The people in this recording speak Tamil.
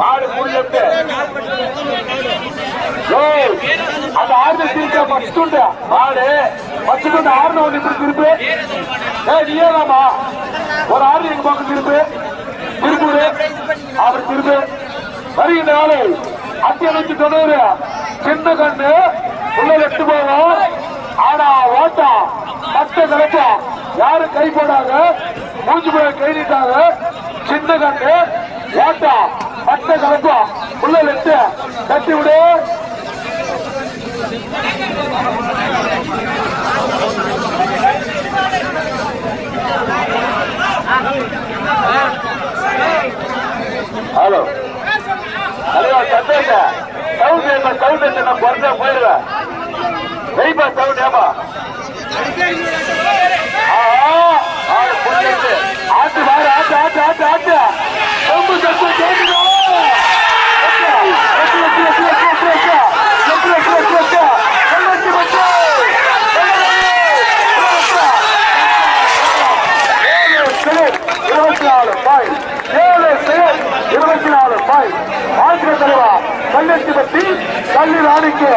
மாடு முடிஞ்சு அந்த ஆர்டர் பச்சுண்டு மாடு பச்சுண்டு ஆறுன ஒன்று இப்படி திருப்பு நீதாமா ஒரு ஆறு எங்க பக்கம் திருப்பு திருப்பூர் அவர் திருப்பு வருகின்ற நாளை 590 சின்ன கண்ணு உள்ள எட்டு போவோம். ஆனா ஓட்டா மத்த கலப்பம் யாரும் கை போடாங்க மூஞ்சி போய் கை நீட்டாங்க. சின்ன கண்ணு ஓட்டா மத்த கலப்பம் உள்ள எட்டு தட்டி விடு. ஹலோ ஹலோ சந்தோஷ சவுண்ட் சவுண்ட் நான் குறைஞ்சா போயிடுவேன். வெயிப்பா சவுண்ட் ஏமா ஆட்டு மாறு ஆட்டு ஆட்டு ஆட்டு ஆட்டு ரொம்ப சத்தம் கேட்குதோ கல்லெட்டி பட்டி கல்லி ராணிக்கு